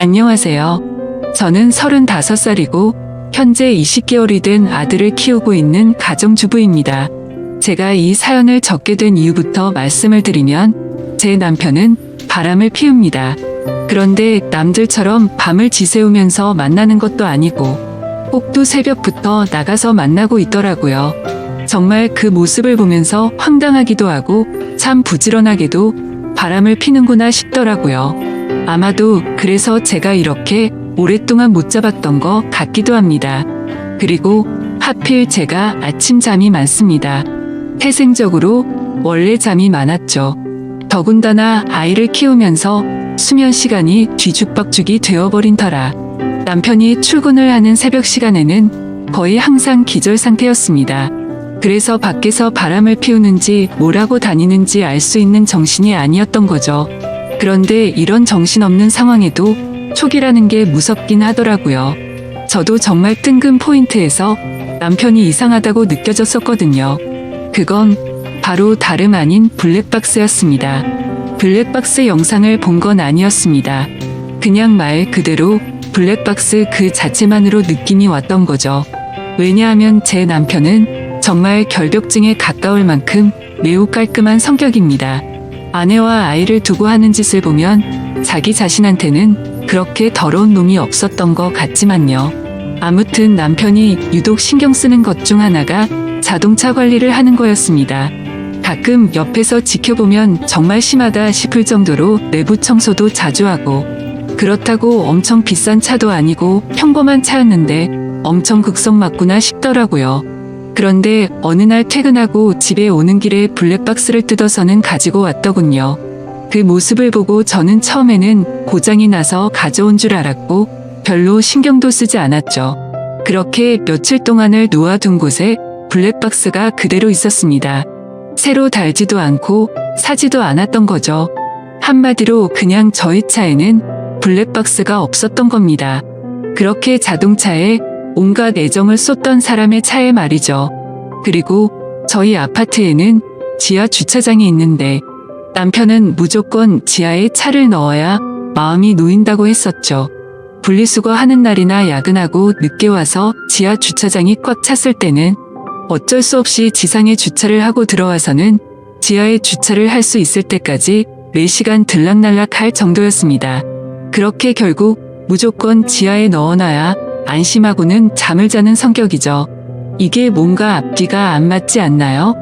안녕하세요. 저는 35살이고 현재 20개월이 된 아들을 키우고 있는 가정주부입니다. 제가 이 사연을 적게 된 이유부터 말씀을 드리면 제 남편은 바람을 피웁니다. 그런데 남들처럼 밤을 지새우면서 만나는 것도 아니고 꼭두 새벽부터 나가서 만나고 있더라고요. 정말 그 모습을 보면서 황당하기도 하고 참 부지런하게도 바람을 피는구나 싶더라고요. 아마도 그래서 제가 이렇게 오랫동안 못 잡았던 것 같기도 합니다. 그리고 하필 제가 아침 잠이 많습니다. 태생적으로 원래 잠이 많았죠. 더군다나 아이를 키우면서 수면 시간이 뒤죽박죽이 되어버린 터라 남편이 출근을 하는 새벽 시간에는 거의 항상 기절 상태였습니다. 그래서 밖에서 바람을 피우는지 뭘 하고 다니는지 알 수 있는 정신이 아니었던 거죠. 그런데 이런 정신없는 상황에도 촉이라는 게 무섭긴 하더라고요. 저도 정말 뜬금 포인트에서 남편이 이상하다고 느껴졌었거든요. 그건 바로 다름 아닌 블랙박스였습니다. 블랙박스 영상을 본 건 아니었습니다. 그냥 말 그대로 블랙박스 그 자체만으로 느낌이 왔던 거죠. 왜냐하면 제 남편은 정말 결벽증에 가까울 만큼 매우 깔끔한 성격입니다. 아내와 아이를 두고 하는 짓을 보면 자기 자신한테는 그렇게 더러운 놈이 없었던 것 같지만요. 아무튼 남편이 유독 신경 쓰는 것 중 하나가 자동차 관리를 하는 거였습니다. 가끔 옆에서 지켜보면 정말 심하다 싶을 정도로 내부 청소도 자주 하고, 그렇다고 엄청 비싼 차도 아니고 평범한 차였는데 엄청 극성 맞구나 싶더라고요. 그런데 어느 날 퇴근하고 집에 오는 길에 블랙박스를 뜯어서는 가지고 왔더군요. 그 모습을 보고 저는 처음에는 고장이 나서 가져온 줄 알았고 별로 신경도 쓰지 않았죠. 그렇게 며칠 동안을 놓아둔 곳에 블랙박스가 그대로 있었습니다. 새로 달지도 않고 사지도 않았던 거죠. 한마디로 그냥 저희 차에는 블랙박스가 없었던 겁니다. 그렇게 자동차에 온갖 애정을 쏟던 사람의 차에 말이죠. 그리고 저희 아파트에는 지하 주차장이 있는데 남편은 무조건 지하에 차를 넣어야 마음이 놓인다고 했었죠. 분리수거 하는 날이나 야근하고 늦게 와서 지하 주차장이 꽉 찼을 때는 어쩔 수 없이 지상에 주차를 하고 들어와서는 지하에 주차를 할 수 있을 때까지 4시간 들락날락 할 정도였습니다. 그렇게 결국 무조건 지하에 넣어놔야 안심하고는 잠을 자는 성격이죠. 이게 뭔가 앞뒤가 안 맞지 않나요?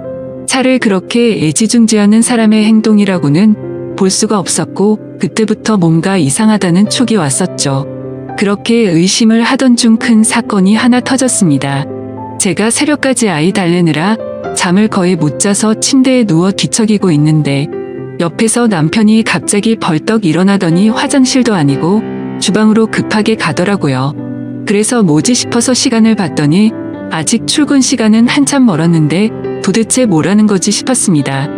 차를 그렇게 애지중지하는 사람의 행동이라고는 볼 수가 없었고 그때부터 뭔가 이상하다는 촉이 왔었죠. 그렇게 의심을 하던 중 큰 사건이 하나 터졌습니다. 제가 새벽까지 아이 달래느라 잠을 거의 못 자서 침대에 누워 뒤척이고 있는데 옆에서 남편이 갑자기 벌떡 일어나더니 화장실도 아니고 주방으로 급하게 가더라고요. 그래서 뭐지 싶어서 시간을 봤더니 아직 출근 시간은 한참 멀었는데 도대체 뭐라는 거지 싶었습니다.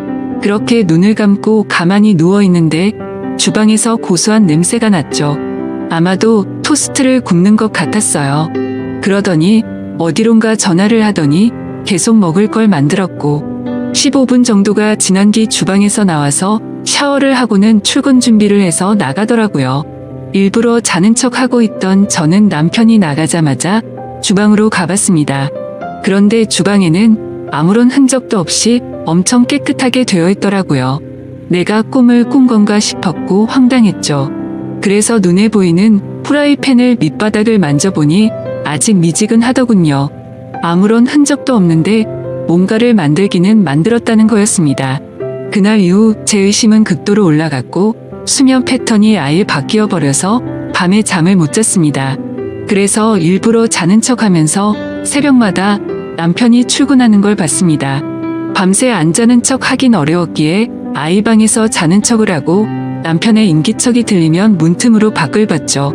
그렇게 눈을 감고 가만히 누워 있는데 주방에서 고소한 냄새가 났죠. 아마도 토스트를 굽는 것 같았어요. 그러더니 어디론가 전화를 하더니 계속 먹을 걸 만들었고 15분 정도가 지난 뒤 주방에서 나와서 샤워를 하고는 출근 준비를 해서 나가더라고요. 일부러 자는 척하고 있던 저는 남편이 나가자마자 주방으로 가봤습니다. 그런데 주방에는 아무런 흔적도 없이 엄청 깨끗하게 되어 있더라고요. 내가 꿈을 꾼 건가 싶었고 황당했죠. 그래서 눈에 보이는 프라이팬을 밑바닥을 만져보니 아직 미지근하더군요. 아무런 흔적도 없는데 뭔가를 만들기는 만들었다는 거였습니다. 그날 이후 제 의심은 극도로 올라갔고 수면 패턴이 아예 바뀌어 버려서 밤에 잠을 못 잤습니다. 그래서 일부러 자는 척하면서 새벽마다 남편이 출근하는 걸 봤습니다. 밤새 안 자는 척 하긴 어려웠기에 아이 방에서 자는 척을 하고 남편의 인기척이 들리면 문틈으로 밖을 봤죠.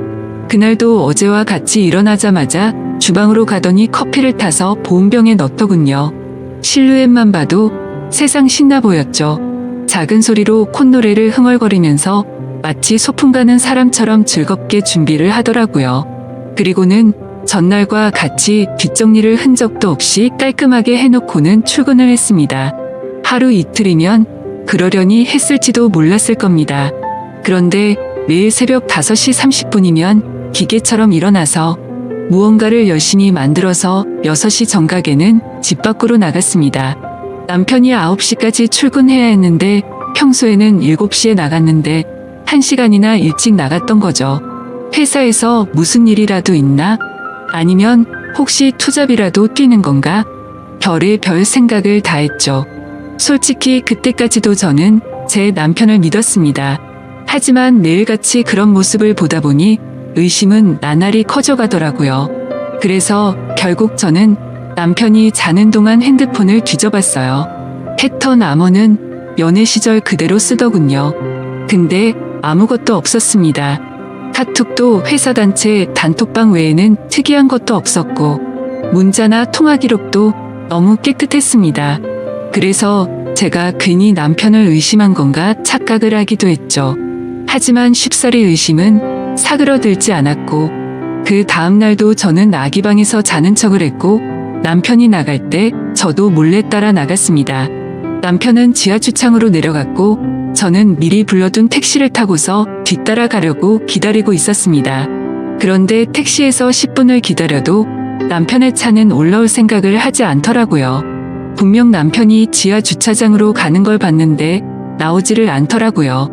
그날도 어제와 같이 일어나자마자 주방으로 가더니 커피를 타서 보온병에 넣더군요. 실루엣만 봐도 세상 신나 보였죠. 작은 소리로 콧노래를 흥얼거리면서 마치 소풍 가는 사람처럼 즐겁게 준비를 하더라고요. 그리고는 전날과 같이 뒷정리를 흔적도 없이 깔끔하게 해놓고는 출근을 했습니다. 하루 이틀이면 그러려니 했을지도 몰랐을 겁니다. 그런데 매일 새벽 5시 30분이면 기계처럼 일어나서 무언가를 열심히 만들어서 6시 정각에는 집 밖으로 나갔습니다. 남편이 9시까지 출근해야 했는데 평소에는 7시에 나갔는데 1시간이나 일찍 나갔던 거죠. 회사에서 무슨 일이라도 있나? 아니면 혹시 투잡이라도 뛰는 건가? 별의별 생각을 다 했죠. 솔직히 그때까지도 저는 제 남편을 믿었습니다. 하지만 매일같이 그런 모습을 보다 보니 의심은 나날이 커져가더라고요. 그래서 결국 저는 남편이 자는 동안 핸드폰을 뒤져봤어요. 패턴 암호는 연애 시절 그대로 쓰더군요. 근데 아무것도 없었습니다. 카톡도 회사 단체 단톡방 외에는 특이한 것도 없었고 문자나 통화 기록도 너무 깨끗했습니다. 그래서 제가 괜히 남편을 의심한 건가 착각을 하기도 했죠. 하지만 쉽사리 의심은 사그러들지 않았고 그 다음 날도 저는 아기 방에서 자는 척을 했고 남편이 나갈 때 저도 몰래 따라 나갔습니다. 남편은 지하 주차장으로 내려갔고 저는 미리 불러둔 택시를 타고서 뒤따라 가려고 기다리고 있었습니다. 그런데 택시에서 10분을 기다려도 남편의 차는 올라올 생각을 하지 않더라고요. 분명 남편이 지하 주차장으로 가는 걸 봤는데 나오지를 않더라고요.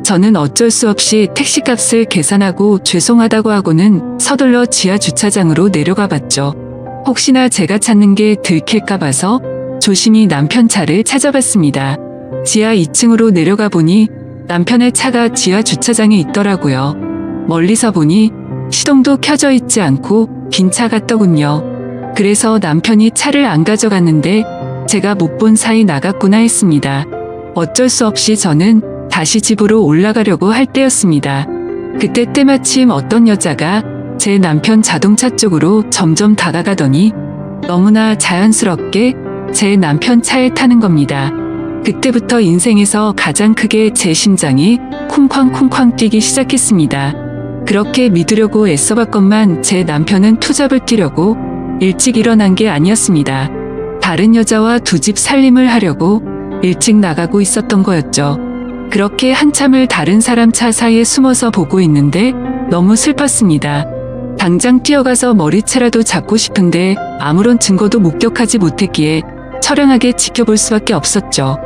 저는 어쩔 수 없이 택시값을 계산하고 죄송하다고 하고는 서둘러 지하 주차장으로 내려가 봤죠. 혹시나 제가 찾는 게 들킬까 봐서 조심히 남편 차를 찾아봤습니다. 지하 2층으로 내려가 보니 남편의 차가 지하 주차장에 있더라고요. 멀리서 보니 시동도 켜져 있지 않고 빈 차 같더군요. 그래서 남편이 차를 안 가져갔는데 제가 못 본 사이 나갔구나 했습니다. 어쩔 수 없이 저는 다시 집으로 올라가려고 할 때였습니다. 그때 때마침 어떤 여자가 제 남편 자동차 쪽으로 점점 다가가더니 너무나 자연스럽게 제 남편 차에 타는 겁니다. 그때부터 인생에서 가장 크게 제 심장이 쿵쾅쿵쾅 뛰기 시작했습니다. 그렇게 믿으려고 애써봤건만 제 남편은 투잡을 뛰려고 일찍 일어난 게 아니었습니다. 다른 여자와 두 집 살림을 하려고 일찍 나가고 있었던 거였죠. 그렇게 한참을 다른 사람 차 사이에 숨어서 보고 있는데 너무 슬펐습니다. 당장 뛰어가서 머리채라도 잡고 싶은데 아무런 증거도 목격하지 못했기에 처량하게 지켜볼 수밖에 없었죠.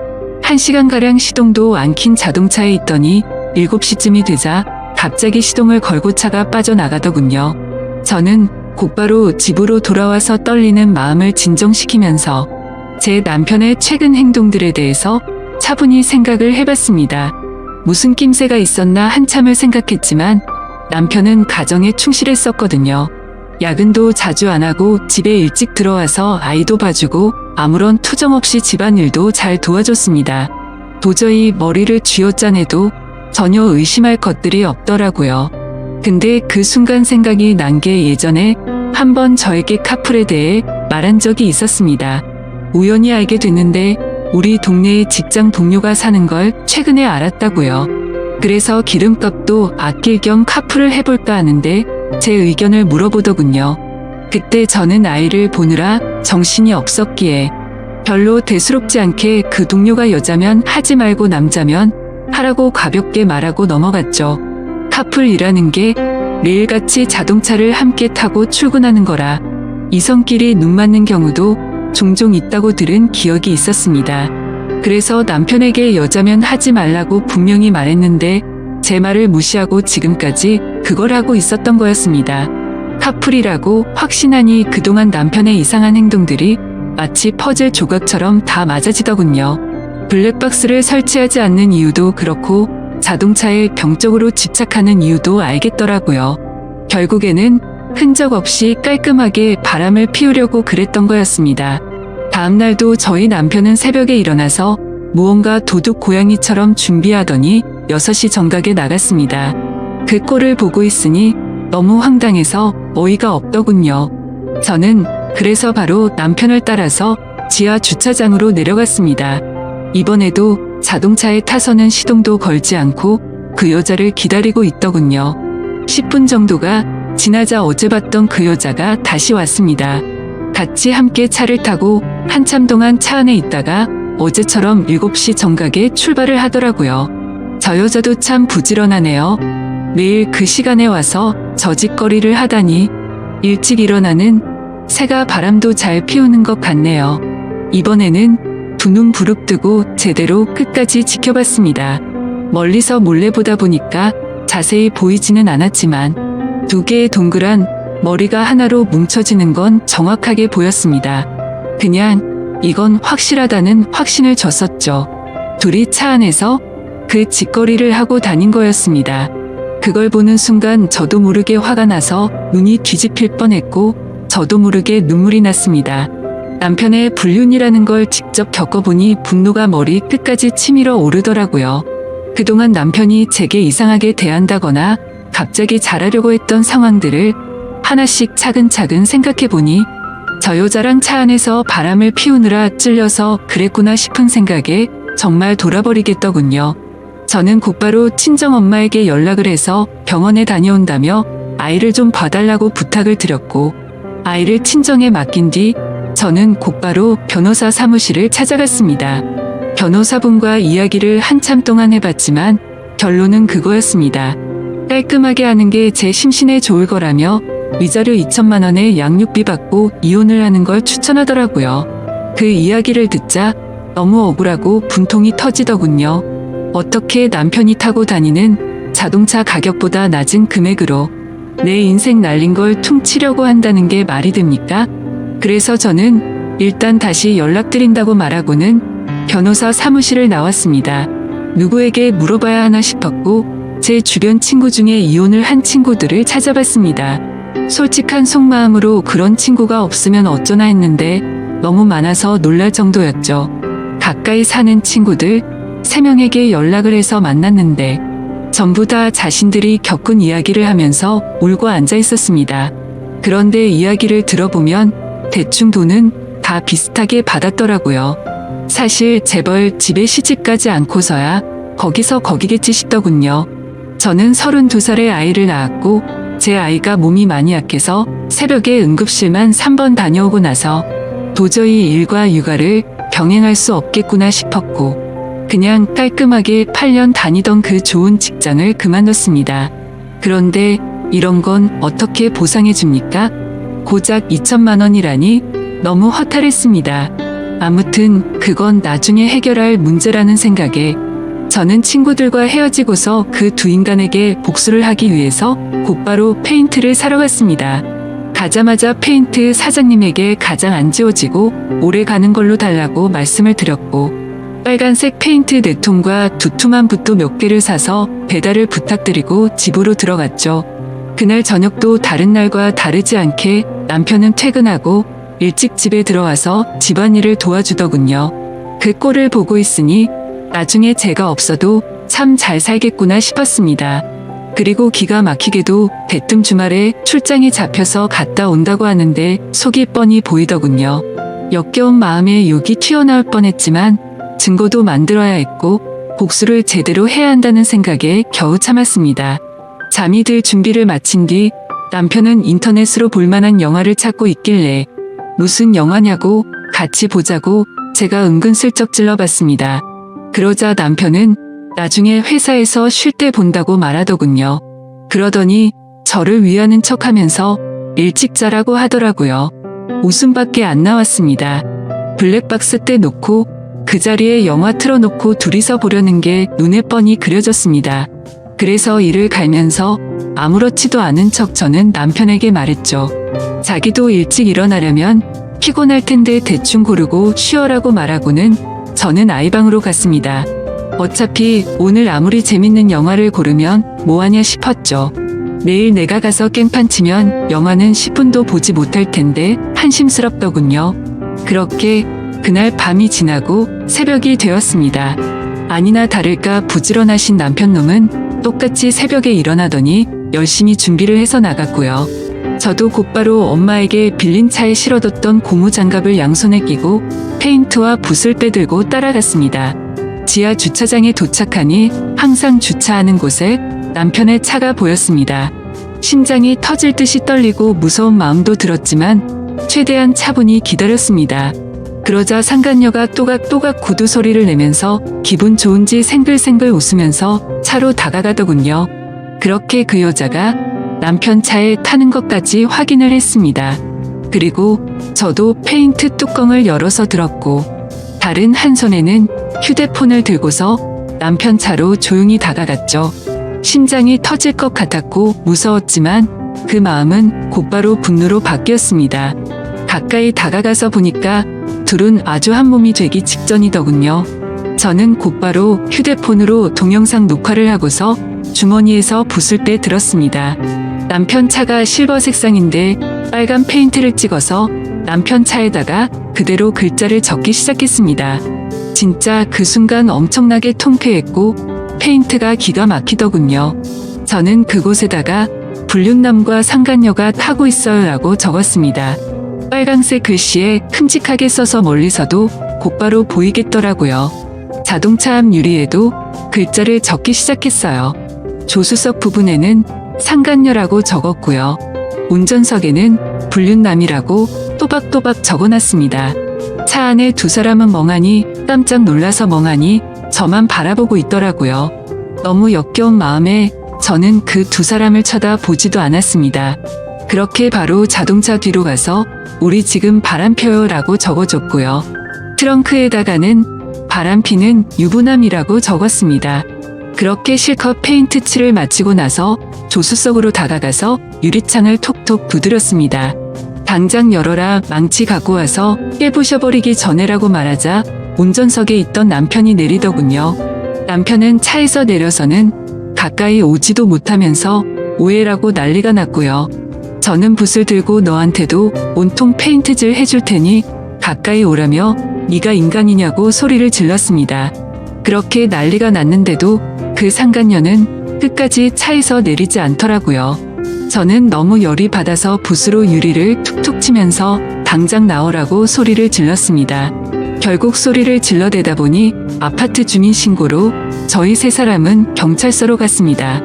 1시간가량 시동도 안 킨 자동차에 있더니 7시쯤이 되자 갑자기 시동을 걸고 차가 빠져나가더군요. 저는 곧바로 집으로 돌아와서 떨리는 마음을 진정시키면서 제 남편의 최근 행동들에 대해서 차분히 생각을 해봤습니다. 무슨 낌새가 있었나 한참을 생각했지만 남편은 가정에 충실했었거든요. 야근도 자주 안 하고 집에 일찍 들어와서 아이도 봐주고 아무런 투정 없이 집안일도 잘 도와줬습니다. 도저히 머리를 쥐어짜내도 전혀 의심할 것들이 없더라고요. 근데 그 순간 생각이 난 게 예전에 한번 저에게 카풀에 대해 말한 적이 있었습니다. 우연히 알게 됐는데 우리 동네에 직장 동료가 사는 걸 최근에 알았다고요. 그래서 기름값도 아낄 겸 카풀을 해볼까 하는데 제 의견을 물어보더군요. 그때 저는 아이를 보느라 정신이 없었기에 별로 대수롭지 않게 그 동료가 여자면 하지 말고 남자면 하라고 가볍게 말하고 넘어갔죠. 카풀이라는 게 매일같이 자동차를 함께 타고 출근하는 거라 이성끼리 눈 맞는 경우도 종종 있다고 들은 기억이 있었습니다. 그래서 남편에게 여자면 하지 말라고 분명히 말했는데 제 말을 무시하고 지금까지 그걸 하고 있었던 거였습니다. 카풀이라고 확신하니 그동안 남편의 이상한 행동들이 마치 퍼즐 조각처럼 다 맞아지더군요. 블랙박스를 설치하지 않는 이유도 그렇고 자동차에 병적으로 집착하는 이유도 알겠더라고요. 결국에는 흔적 없이 깔끔하게 바람을 피우려고 그랬던 거였습니다. 다음날도 저희 남편은 새벽에 일어나서 무언가 도둑 고양이처럼 준비하더니 6시 정각에 나갔습니다. 그 꼴을 보고 있으니 너무 황당해서 어이가 없더군요. 저는 그래서 바로 남편을 따라서 지하 주차장으로 내려갔습니다. 이번에도 자동차에 타서는 시동도 걸지 않고 그 여자를 기다리고 있더군요. 10분 정도가 지나자 어제 봤던 그 여자가 다시 왔습니다. 같이 함께 차를 타고 한참 동안 차 안에 있다가 어제처럼 7시 정각에 출발을 하더라고요. 저 여자도 참 부지런하네요. 매일 그 시간에 와서 저짓거리를 하다니 일찍 일어나는 새가 바람도 잘 피우는 것 같네요. 이번에는 두 눈 부릅뜨고 제대로 끝까지 지켜봤습니다. 멀리서 몰래 보다 보니까 자세히 보이지는 않았지만 두 개의 동그란 머리가 하나로 뭉쳐지는 건 정확하게 보였습니다. 그냥 이건 확실하다는 확신을 줬었죠. 둘이 차 안에서 그 짓거리를 하고 다닌 거였습니다. 그걸 보는 순간 저도 모르게 화가 나서 눈이 뒤집힐 뻔했고 저도 모르게 눈물이 났습니다. 남편의 불륜이라는 걸 직접 겪어보니 분노가 머리 끝까지 치밀어 오르더라고요. 그동안 남편이 제게 이상하게 대한다거나 갑자기 잘하려고 했던 상황들을 하나씩 차근차근 생각해보니 저 여자랑 차 안에서 바람을 피우느라 찔려서 그랬구나 싶은 생각에 정말 돌아버리겠더군요. 저는 곧바로 친정엄마에게 연락을 해서 병원에 다녀온다며 아이를 좀 봐달라고 부탁을 드렸고 아이를 친정에 맡긴 뒤 저는 곧바로 변호사 사무실을 찾아갔습니다. 변호사분과 이야기를 한참 동안 해봤지만 결론은 그거였습니다. 깔끔하게 하는 게 제 심신에 좋을 거라며 위자료 2천만 원의 양육비 받고 이혼을 하는 걸 추천하더라고요. 그 이야기를 듣자 너무 억울하고 분통이 터지더군요. 어떻게 남편이 타고 다니는 자동차 가격보다 낮은 금액으로 내 인생 날린 걸 퉁치려고 한다는 게 말이 됩니까? 그래서 저는 일단 다시 연락드린다고 말하고는 변호사 사무실을 나왔습니다. 누구에게 물어봐야 하나 싶었고 제 주변 친구 중에 이혼을 한 친구들을 찾아봤습니다. 솔직한 속마음으로 그런 친구가 없으면 어쩌나 했는데 너무 많아서 놀랄 정도였죠. 가까이 사는 친구들 3명에게 연락을 해서 만났는데 전부 다 자신들이 겪은 이야기를 하면서 울고 앉아 있었습니다. 그런데 이야기를 들어보면 대충 돈은 다 비슷하게 받았더라고요. 사실 재벌 집에 시집가지 않고서야 거기서 거기겠지 싶더군요. 저는 32살에 아이를 낳았고 제 아이가 몸이 많이 약해서 새벽에 응급실만 3번 다녀오고 나서 도저히 일과 육아를 병행할 수 없겠구나 싶었고 그냥 깔끔하게 8년 다니던 그 좋은 직장을 그만뒀습니다. 그런데 이런 건 어떻게 보상해 줍니까? 고작 2천만 원이라니 너무 허탈했습니다. 아무튼 그건 나중에 해결할 문제라는 생각에 저는 친구들과 헤어지고서 그 두 인간에게 복수를 하기 위해서 곧바로 페인트를 사러 갔습니다. 가자마자 페인트 사장님에게 가장 안 지워지고 오래 가는 걸로 달라고 말씀을 드렸고 빨간색 페인트 4통과 두툼한 붓도 몇 개를 사서 배달을 부탁드리고 집으로 들어갔죠. 그날 저녁도 다른 날과 다르지 않게 남편은 퇴근하고 일찍 집에 들어와서 집안일을 도와주더군요. 그 꼴을 보고 있으니 나중에 제가 없어도 참 잘 살겠구나 싶었습니다. 그리고 기가 막히게도 대뜸 주말에 출장이 잡혀서 갔다 온다고 하는데 속이 뻔히 보이더군요. 역겨운 마음에 욕이 튀어나올 뻔했지만 증거도 만들어야 했고 복수를 제대로 해야 한다는 생각에 겨우 참았습니다. 잠이 들 준비를 마친 뒤 남편은 인터넷으로 볼만한 영화를 찾고 있길래 무슨 영화냐고 같이 보자고 제가 은근슬쩍 찔러봤습니다. 그러자 남편은 나중에 회사에서 쉴 때 본다고 말하더군요. 그러더니 저를 위하는 척하면서 일찍 자라고 하더라고요. 웃음밖에 안 나왔습니다. 블랙박스 때 놓고 그 자리에 영화 틀어놓고 둘이서 보려는 게 눈에 뻔히 그려졌습니다. 그래서 이를 갈면서 아무렇지도 않은 척 저는 남편에게 말했죠. 자기도 일찍 일어나려면 피곤할 텐데 대충 고르고 쉬어라고 말하고는 저는 아이방으로 갔습니다. 어차피 오늘 아무리 재밌는 영화를 고르면 뭐하냐 싶었죠. 내일 내가 가서 깽판 치면 영화는 10분도 보지 못할 텐데 한심스럽더군요. 그렇게 그날 밤이 지나고 새벽이 되었습니다. 아니나 다를까 부지런하신 남편놈은 똑같이 새벽에 일어나더니 열심히 준비를 해서 나갔고요. 저도 곧바로 엄마에게 빌린 차에 실어뒀던 고무장갑을 양손에 끼고 페인트와 붓을 빼들고 따라갔습니다. 지하 주차장에 도착하니 항상 주차하는 곳에 남편의 차가 보였습니다. 심장이 터질 듯이 떨리고 무서운 마음도 들었지만 최대한 차분히 기다렸습니다. 그러자 상간녀가 또각또각 구두 소리를 내면서 기분 좋은지 생글생글 웃으면서 차로 다가가더군요. 그렇게 그 여자가 남편 차에 타는 것까지 확인을 했습니다. 그리고 저도 페인트 뚜껑을 열어서 들었고 다른 한 손에는 휴대폰을 들고서 남편 차로 조용히 다가갔죠. 심장이 터질 것 같았고 무서웠지만 그 마음은 곧바로 분노로 바뀌었습니다. 가까이 다가가서 보니까 둘은 아주 한 몸이 되기 직전이더군요. 저는 곧바로 휴대폰으로 동영상 녹화를 하고서 주머니에서 붓을 빼 들었습니다. 남편 차가 실버 색상인데 빨간 페인트를 찍어서 남편 차에다가 그대로 글자를 적기 시작했습니다. 진짜 그 순간 엄청나게 통쾌했고 페인트가 기가 막히더군요. 저는 그곳에다가 불륜남과 상간녀가 타고 있어요 라고 적었습니다. 빨강색 글씨에 큼직하게 써서 멀리서도 곧바로 보이겠더라고요. 자동차 앞 유리에도 글자를 적기 시작했어요. 조수석 부분에는 상간녀라고 적었고요. 운전석에는 불륜남이라고 또박또박 적어놨습니다. 차 안에 두 사람은 멍하니 깜짝 놀라서 멍하니 저만 바라보고 있더라고요. 너무 역겨운 마음에 저는 그 두 사람을 쳐다보지도 않았습니다. 그렇게 바로 자동차 뒤로 가서 우리 지금 바람 펴요 라고 적어줬고요. 트렁크에다가는 바람 피는 유부남이라고 적었습니다. 그렇게 실컷 페인트 칠을 마치고 나서 조수석으로 다가가서 유리창을 톡톡 두드렸습니다. 당장 열어라, 망치 갖고 와서 깨부셔버리기 전에라고 말하자 운전석에 있던 남편이 내리더군요. 남편은 차에서 내려서는 가까이 오지도 못하면서 오해라고 난리가 났고요. 저는 붓을 들고 너한테도 온통 페인트질 해줄 테니 가까이 오라며 네가 인간이냐고 소리를 질렀습니다. 그렇게 난리가 났는데도 그 상간녀는 끝까지 차에서 내리지 않더라고요. 저는 너무 열이 받아서 붓으로 유리를 툭툭 치면서 당장 나오라고 소리를 질렀습니다. 결국 소리를 질러대다 보니 아파트 주민 신고로 저희 세 사람은 경찰서로 갔습니다.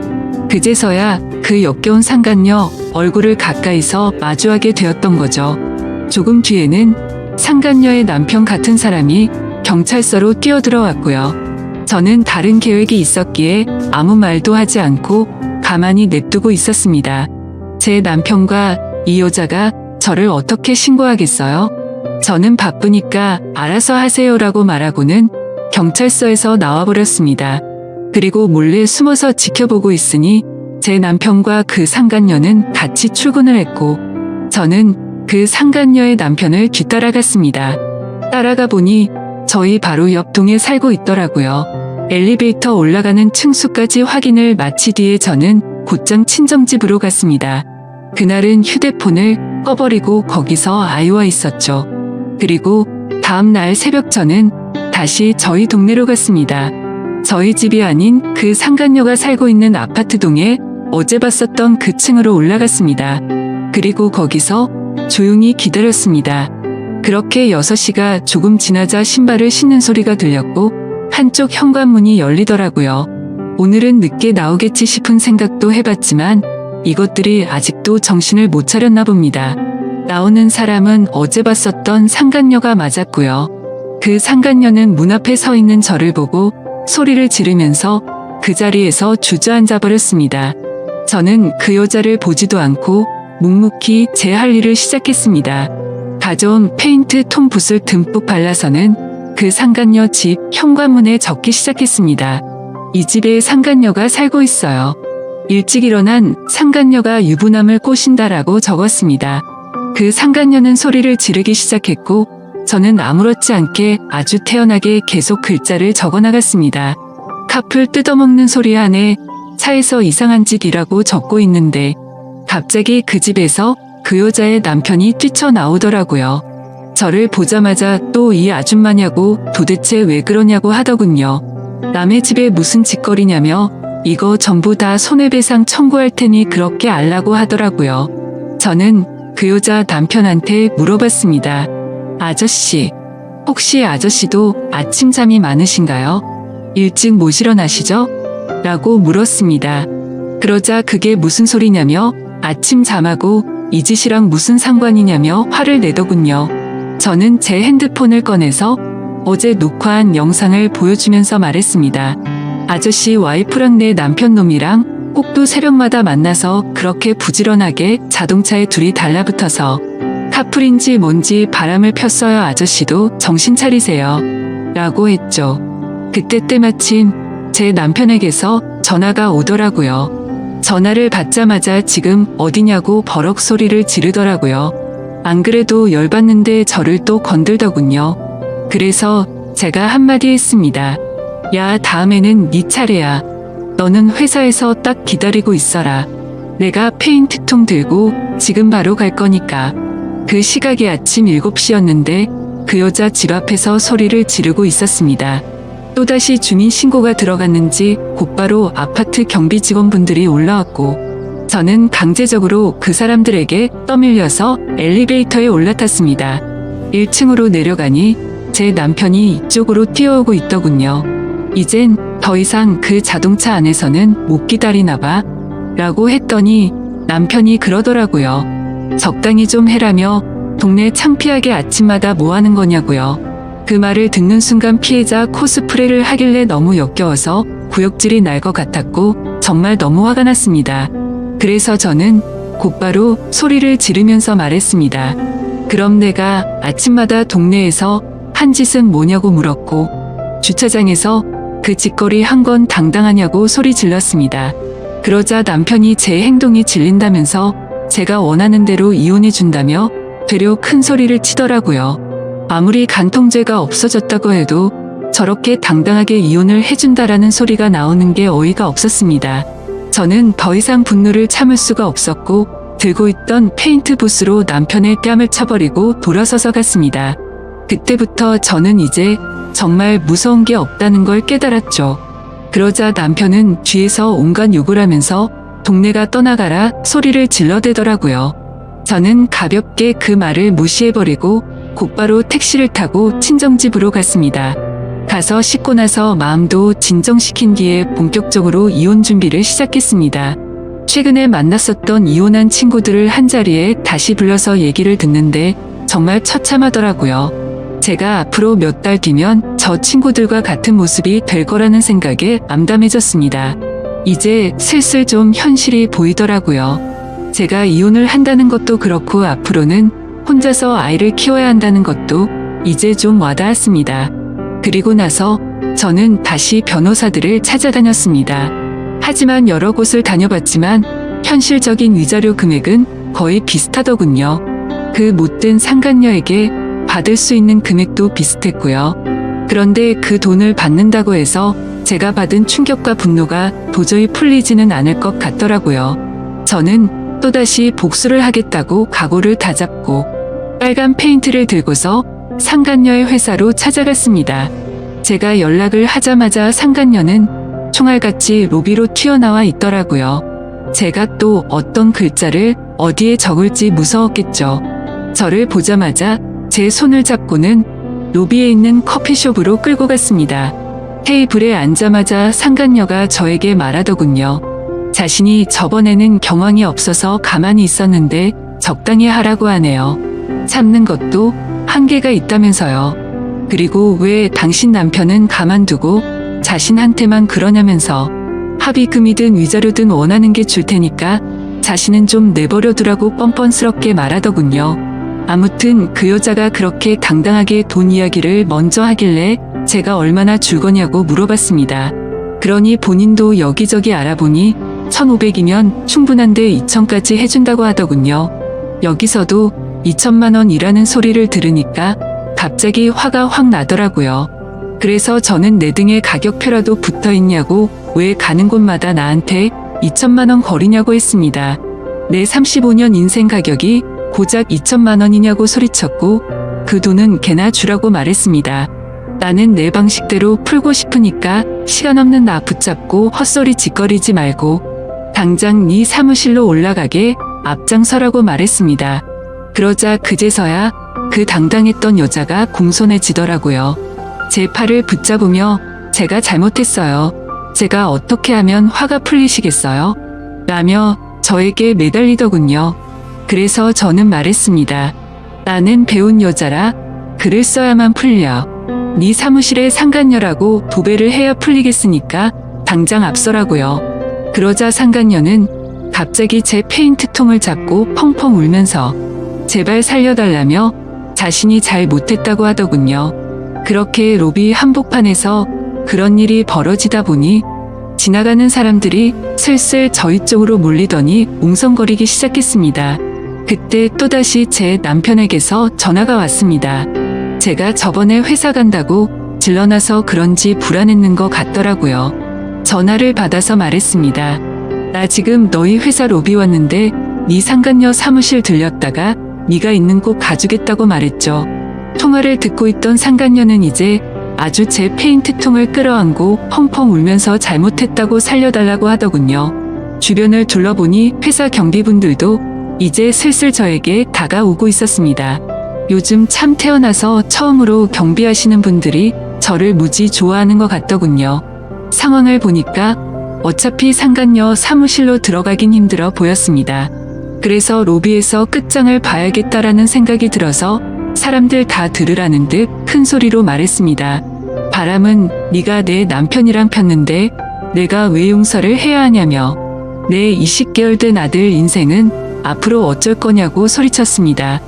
그제서야 그 역겨운 상간녀 얼굴을 가까이서 마주하게 되었던 거죠. 조금 뒤에는 상간녀의 남편 같은 사람이 경찰서로 뛰어들어왔고요. 저는 다른 계획이 있었기에 아무 말도 하지 않고 가만히 냅두고 있었습니다. 제 남편과 이 여자가 저를 어떻게 신고하겠어요? 저는 바쁘니까 알아서 하세요라고 말하고는 경찰서에서 나와버렸습니다. 그리고 몰래 숨어서 지켜보고 있으니 제 남편과 그 상간녀는 같이 출근을 했고 저는 그 상간녀의 남편을 뒤따라갔습니다. 따라가 보니 저희 바로 옆 동에 살고 있더라고요. 엘리베이터 올라가는 층수까지 확인을 마치 뒤에 저는 곧장 친정집으로 갔습니다. 그날은 휴대폰을 꺼버리고 거기서 아이와 있었죠. 그리고 다음 날 새벽 저는 다시 저희 동네로 갔습니다. 저희 집이 아닌 그 상간녀가 살고 있는 아파트 동에 어제 봤었던 그 층으로 올라갔습니다. 그리고 거기서 조용히 기다렸습니다. 그렇게 6시가 조금 지나자 신발을 신는 소리가 들렸고 한쪽 현관문이 열리더라고요. 오늘은 늦게 나오겠지 싶은 생각도 해봤지만 이것들이 아직도 정신을 못 차렸나 봅니다. 나오는 사람은 어제 봤었던 상간녀가 맞았고요. 그 상간녀는 문 앞에 서 있는 저를 보고 소리를 지르면서 그 자리에서 주저앉아 버렸습니다. 저는 그 여자를 보지도 않고 묵묵히 제 할 일을 시작했습니다. 가져온 페인트 톰붓을 듬뿍 발라서는 그 상간녀 집 현관문에 적기 시작했습니다. 이 집에 상간녀가 살고 있어요. 일찍 일어난 상간녀가 유부남을 꼬신다라고 적었습니다. 그 상간녀는 소리를 지르기 시작했고 저는 아무렇지 않게 아주 태연하게 계속 글자를 적어나갔습니다. 카풀 뜯어먹는 소리 안에 차에서 이상한 짓이라고 적고 있는데 갑자기 그 집에서 그 여자의 남편이 뛰쳐나오더라고요. 저를 보자마자 또 이 아줌마냐고 도대체 왜 그러냐고 하더군요. 남의 집에 무슨 짓거리냐며 이거 전부 다 손해배상 청구할 테니 그렇게 알라고 하더라고요. 저는 그 여자 남편한테 물어봤습니다. 아저씨, 혹시 아저씨도 아침 잠이 많으신가요? 일찍 못 일어나시죠? 라고 물었습니다. 그러자 그게 무슨 소리냐며 아침 잠하고 이 짓이랑 무슨 상관이냐며 화를 내더군요. 저는 제 핸드폰을 꺼내서 어제 녹화한 영상을 보여주면서 말했습니다. 아저씨 와이프랑 내 남편 놈이랑 꼭두 새벽마다 만나서 그렇게 부지런하게 자동차에 둘이 달라붙어서 카풀인지 뭔지 바람을 폈어요. 아저씨도 정신 차리세요. 라고 했죠. 그때 때마침 제 남편에게서 전화가 오더라고요. 전화를 받자마자 지금 어디냐고 버럭 소리를 지르더라고요. 안 그래도 열받는데 저를 또 건들더군요. 그래서 제가 한마디 했습니다. 야, 다음에는 네 차례야. 너는 회사에서 딱 기다리고 있어라. 내가 페인트통 들고 지금 바로 갈 거니까. 그 시각이 아침 7시였는데 그 여자 집 앞에서 소리를 지르고 있었습니다. 또다시 주민 신고가 들어갔는지 곧바로 아파트 경비 직원분들이 올라왔고 저는 강제적으로 그 사람들에게 떠밀려서 엘리베이터에 올라탔습니다. 1층으로 내려가니 제 남편이 이쪽으로 뛰어오고 있더군요. 이젠 더 이상 그 자동차 안에서는 못 기다리나 봐 라고 했더니 남편이 그러더라고요. 적당히 좀 해라며 동네 창피하게 아침마다 뭐 하는 거냐고요. 그 말을 듣는 순간 피해자 코스프레를 하길래 너무 역겨워서 구역질이 날 것 같았고 정말 너무 화가 났습니다. 그래서 저는 곧바로 소리를 지르면서 말했습니다. 그럼 내가 아침마다 동네에서 한 짓은 뭐냐고 물었고 주차장에서 그 짓거리 한 건 당당하냐고 소리 질렀습니다. 그러자 남편이 제 행동이 질린다면서 제가 원하는 대로 이혼해 준다며 되려 큰 소리를 치더라고요. 아무리 간통죄가 없어졌다고 해도 저렇게 당당하게 이혼을 해준다라는 소리가 나오는 게 어이가 없었습니다. 저는 더 이상 분노를 참을 수가 없었고 들고 있던 페인트 붓으로 남편의 뺨을 쳐버리고 돌아서서 갔습니다. 그때부터 저는 이제 정말 무서운 게 없다는 걸 깨달았죠. 그러자 남편은 뒤에서 온갖 욕을 하면서 동네가 떠나가라 소리를 질러대더라고요. 저는 가볍게 그 말을 무시해버리고 곧바로 택시를 타고 친정집으로 갔습니다. 가서 씻고 나서 마음도 진정시킨 뒤에 본격적으로 이혼 준비를 시작했습니다. 최근에 만났었던 이혼한 친구들을 한자리에 다시 불러서 얘기를 듣는데 정말 처참하더라고요. 제가 앞으로 몇 달 뒤면 저 친구들과 같은 모습이 될 거라는 생각에 암담해졌습니다. 이제 슬슬 좀 현실이 보이더라고요. 제가 이혼을 한다는 것도 그렇고 앞으로는 혼자서 아이를 키워야 한다는 것도 이제 좀 와닿았습니다. 그리고 나서 저는 다시 변호사들을 찾아다녔습니다. 하지만 여러 곳을 다녀봤지만 현실적인 위자료 금액은 거의 비슷하더군요. 그 못된 상간녀에게 받을 수 있는 금액도 비슷했고요. 그런데 그 돈을 받는다고 해서 제가 받은 충격과 분노가 도저히 풀리지는 않을 것 같더라고요. 저는 또다시 복수를 하겠다고 각오를 다잡고 빨간 페인트를 들고서 상간녀의 회사로 찾아갔습니다. 제가 연락을 하자마자 상간녀는 총알같이 로비로 튀어나와 있더라고요. 제가 또 어떤 글자를 어디에 적을지 무서웠겠죠. 저를 보자마자 제 손을 잡고는 로비에 있는 커피숍으로 끌고 갔습니다. 테이블에 앉자마자 상간녀가 저에게 말하더군요. 자신이 저번에는 경황이 없어서 가만히 있었는데 적당히 하라고 하네요. 참는 것도 한계가 있다면서요. 그리고 왜 당신 남편은 가만두고 자신한테만 그러냐면서 합의금이든 위자료든 원하는 게 줄 테니까 자신은 좀 내버려두라고 뻔뻔스럽게 말하더군요. 아무튼 그 여자가 그렇게 당당하게 돈 이야기를 먼저 하길래 제가 얼마나 줄 거냐고 물어봤습니다. 그러니 본인도 여기저기 알아보니 1,500이면 충분한데 2,000까지 해준다고 하더군요. 여기서도 2천만 원이라는 소리를 들으니까 갑자기 화가 확 나더라고요. 그래서 저는 내 등에 가격표라도 붙어 있냐고 왜 가는 곳마다 나한테 2천만 원 거리냐고 했습니다. 내 35년 인생 가격이 고작 2천만 원이냐고 소리쳤고 그 돈은 걔나 주라고 말했습니다. 나는 내 방식대로 풀고 싶으니까 시간 없는 나 붙잡고 헛소리 짓거리지 말고 당장 네 사무실로 올라가게 앞장서라고 말했습니다. 그러자 그제서야 그 당당했던 여자가 공손해지더라고요. 제 팔을 붙잡으며 제가 잘못했어요. 제가 어떻게 하면 화가 풀리시겠어요? 라며 저에게 매달리더군요. 그래서 저는 말했습니다. 나는 배운 여자라 글을 써야만 풀려. 네 사무실에 상간녀라고 도배를 해야 풀리겠으니까 당장 앞서라고요. 그러자 상간녀는 갑자기 제 페인트통을 잡고 펑펑 울면서 제발 살려달라며 자신이 잘 못했다고 하더군요. 그렇게 로비 한복판에서 그런 일이 벌어지다 보니 지나가는 사람들이 슬슬 저희 쪽으로 몰리더니 웅성거리기 시작했습니다. 그때 또다시 제 남편에게서 전화가 왔습니다. 제가 저번에 회사 간다고 질러놔서 그런지 불안했는 것 같더라고요. 전화를 받아서 말했습니다. 나 지금 너희 회사 로비 왔는데 네 상간녀 사무실 들렸다가 네가 있는 곳 가주겠다고 말했죠. 통화를 듣고 있던 상간녀는 이제 아주 제 페인트통을 끌어안고 펑펑 울면서 잘못했다고 살려달라고 하더군요. 주변을 둘러보니 회사 경비분들도 이제 슬슬 저에게 다가오고 있었습니다. 요즘 참 태어나서 처음으로 경비하시는 분들이 저를 무지 좋아하는 것 같더군요. 상황을 보니까 어차피 상간녀 사무실로 들어가긴 힘들어 보였습니다. 그래서 로비에서 끝장을 봐야겠다라는 생각이 들어서 사람들 다 들으라는 듯 큰 소리로 말했습니다. 바람은 네가 내 남편이랑 폈는데 내가 왜 용서를 해야 하냐며 내 20개월 된 아들 인생은 앞으로 어쩔 거냐고 소리쳤습니다.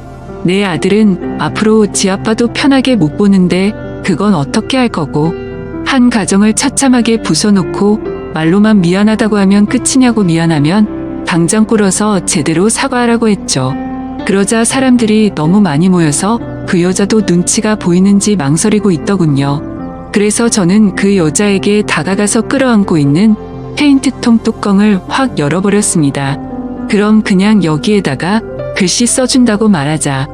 내 아들은 앞으로 지 아빠도 편하게 못 보는데 그건 어떻게 할 거고 한 가정을 처참하게 부숴놓고 말로만 미안하다고 하면 끝이냐고 미안하면 당장 꿇어서 제대로 사과하라고 했죠. 그러자 사람들이 너무 많이 모여서 그 여자도 눈치가 보이는지 망설이고 있더군요. 그래서 저는 그 여자에게 다가가서 끌어안고 있는 페인트통 뚜껑을 확 열어버렸습니다. 그럼 그냥 여기에다가 글씨 써준다고 말하자.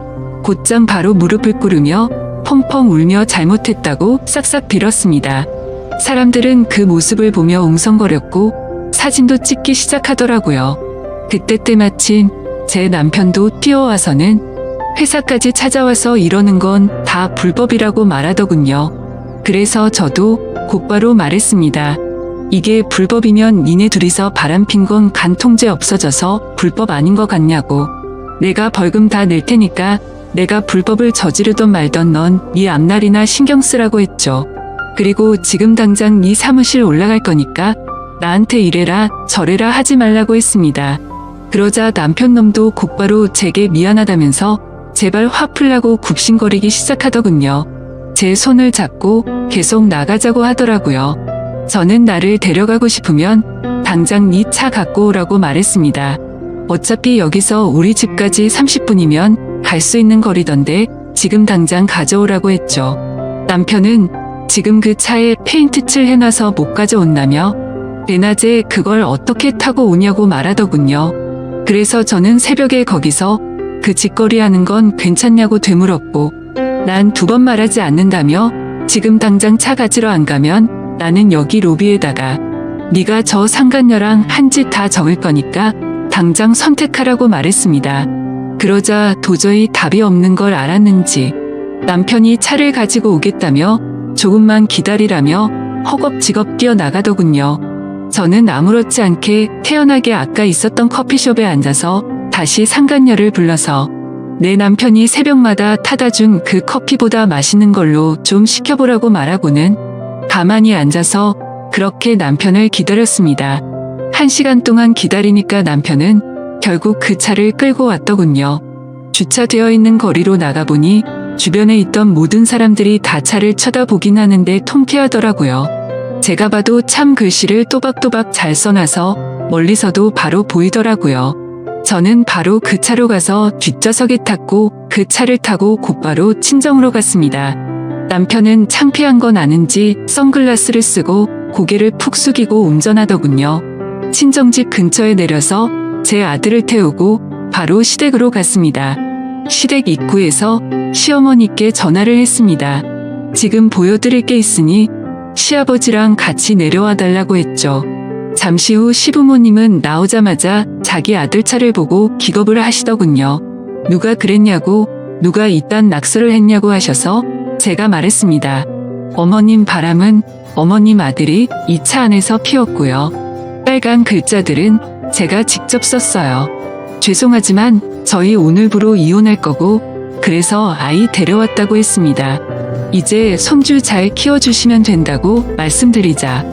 곧장 바로 무릎을 꿇으며 펑펑 울며 잘못했다고 싹싹 빌었습니다. 사람들은 그 모습을 보며 웅성거렸고 사진도 찍기 시작하더라고요. 그때 때마침 제 남편도 뛰어와서는 회사까지 찾아와서 이러는 건 다 불법이라고 말하더군요. 그래서 저도 곧바로 말했습니다. 이게 불법이면 니네 둘이서 바람핀 건 간통죄 없어져서 불법 아닌 것 같냐고. 내가 벌금 다 낼 테니까 내가 불법을 저지르던 말던 넌 네 앞날이나 신경 쓰라고 했죠. 그리고 지금 당장 네 사무실 올라갈 거니까 나한테 이래라 저래라 하지 말라고 했습니다. 그러자 남편 놈도 곧바로 제게 미안하다면서 제발 화 풀라고 굽신거리기 시작하더군요. 제 손을 잡고 계속 나가자고 하더라고요. 저는 나를 데려가고 싶으면 당장 네 차 갖고 오라고 말했습니다. 어차피 여기서 우리 집까지 30분이면 갈 수 있는 거리던데 지금 당장 가져오라고 했죠. 남편은 지금 그 차에 페인트 칠 해놔서 못 가져온다며 대낮에 그걸 어떻게 타고 오냐고 말하더군요. 그래서 저는 새벽에 거기서 그 짓거리 하는 건 괜찮냐고 되물었고 난 두 번 말하지 않는다며 지금 당장 차 가지러 안 가면 나는 여기 로비에다가 네가 저 상간녀랑 한 짓 다 적을 거니까 당장 선택하라고 말했습니다. 그러자 도저히 답이 없는 걸 알았는지 남편이 차를 가지고 오겠다며 조금만 기다리라며 허겁지겁 뛰어나가더군요. 저는 아무렇지 않게 태연하게 아까 있었던 커피숍에 앉아서 다시 상간녀를 불러서 내 남편이 새벽마다 타다 준 그 커피보다 맛있는 걸로 좀 시켜보라고 말하고는 가만히 앉아서 그렇게 남편을 기다렸습니다. 1시간 동안 기다리니까 남편은 결국 그 차를 끌고 왔더군요. 주차되어 있는 거리로 나가보니 주변에 있던 모든 사람들이 다 차를 쳐다보긴 하는데 통쾌하더라고요. 제가 봐도 참 글씨를 또박또박 잘 써놔서 멀리서도 바로 보이더라고요. 저는 바로 그 차로 가서 뒷좌석에 탔고 그 차를 타고 곧바로 친정으로 갔습니다. 남편은 창피한 건 아는지 선글라스를 쓰고 고개를 푹 숙이고 운전하더군요. 친정집 근처에 내려서 제 아들을 태우고 바로 시댁으로 갔습니다. 시댁 입구에서 시어머니께 전화를 했습니다. 지금 보여드릴 게 있으니 시아버지랑 같이 내려와 달라고 했죠. 잠시 후 시부모님은 나오자마자 자기 아들 차를 보고 기겁을 하시더군요. 누가 그랬냐고, 누가 이딴 낙서를 했냐고 하셔서 제가 말했습니다. 어머님 바람은 어머님 아들이 이 차 안에서 피웠고요. 빨간 글자들은 제가 직접 썼어요. 죄송하지만 저희 오늘부로 이혼할 거고 그래서 아이 데려왔다고 했습니다. 이제 손주 잘 키워주시면 된다고 말씀드리자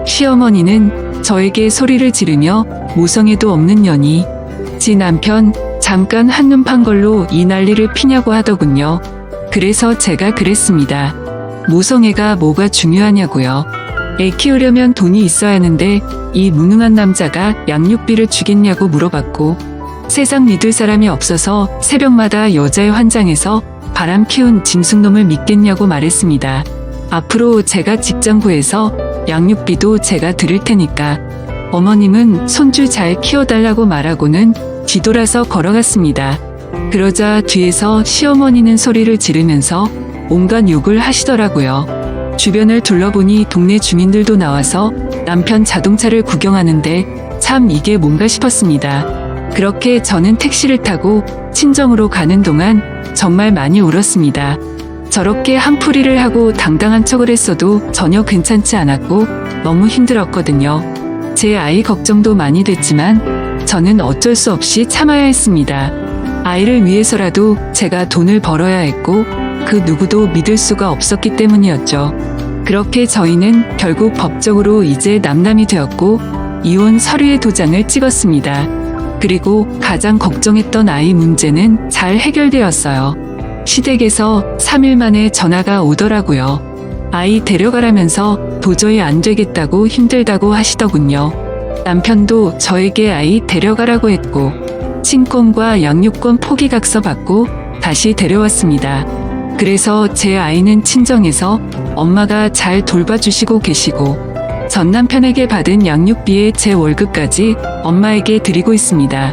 시어머니는 저에게 소리를 지르며 모성애도 없는 년이 지 남편 잠깐 한눈 판 걸로 이 난리를 피냐고 하더군요. 그래서 제가 그랬습니다. 모성애가 뭐가 중요하냐고요. 애 키우려면 돈이 있어야 하는데 이 무능한 남자가 양육비를 주겠냐고 물어봤고, 세상 믿을 사람이 없어서 새벽마다 여자의 환장해서 바람 피운 짐승놈을 믿겠냐고 말했습니다. 앞으로 제가 직장 구해서 양육비도 제가 드릴 테니까 어머님은 손주 잘 키워달라고 말하고는 뒤돌아서 걸어갔습니다. 그러자 뒤에서 시어머니는 소리를 지르면서 온갖 욕을 하시더라고요. 주변을 둘러보니 동네 주민들도 나와서 남편 자동차를 구경하는데 참 이게 뭔가 싶었습니다. 그렇게 저는 택시를 타고 친정으로 가는 동안 정말 많이 울었습니다. 저렇게 한풀이를 하고 당당한 척을 했어도 전혀 괜찮지 않았고 너무 힘들었거든요. 제 아이 걱정도 많이 됐지만 저는 어쩔 수 없이 참아야 했습니다. 아이를 위해서라도 제가 돈을 벌어야 했고 그 누구도 믿을 수가 없었기 때문이었죠. 그렇게 저희는 결국 법적으로 이제 남남이 되었고 이혼 서류의 도장을 찍었습니다. 그리고 가장 걱정했던 아이 문제는 잘 해결되었어요. 시댁에서 3일 만에 전화가 오더라고요. 아이 데려가라면서 도저히 안 되겠다고 힘들다고 하시더군요. 남편도 저에게 아이 데려가라고 했고 친권과 양육권 포기각서 받고 다시 데려왔습니다. 그래서 제 아이는 친정에서 엄마가 잘 돌봐주시고 계시고 전 남편에게 받은 양육비에 제 월급까지 엄마에게 드리고 있습니다.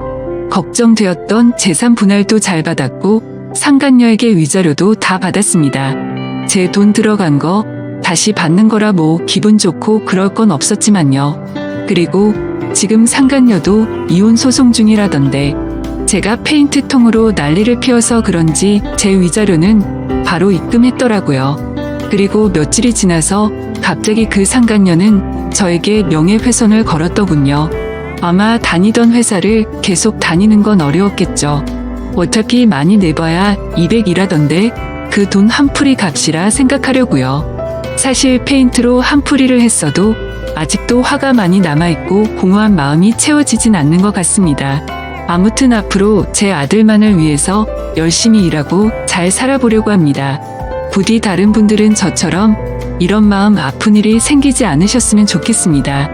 걱정되었던 재산 분할도 잘 받았고 상간녀에게 위자료도 다 받았습니다. 제 돈 들어간 거 다시 받는 거라 뭐 기분 좋고 그럴 건 없었지만요. 그리고 지금 상간녀도 이혼 소송 중이라던데 제가 페인트통으로 난리를 피워서 그런지 제 위자료는 바로 입금했더라고요. 그리고 며칠이 지나서 갑자기 그 상간녀는 저에게 명예훼손을 걸었더군요. 아마 다니던 회사를 계속 다니는 건 어려웠겠죠. 어차피 많이 내봐야 200이라던데 그 돈 한풀이 값이라 생각하려고요. 사실 페인트로 한풀이를 했어도 아직도 화가 많이 남아있고 공허한 마음이 채워지진 않는 것 같습니다. 아무튼 앞으로 제 아들만을 위해서 열심히 일하고 잘 살아보려고 합니다. 부디 다른 분들은 저처럼 이런 마음 아픈 일이 생기지 않으셨으면 좋겠습니다.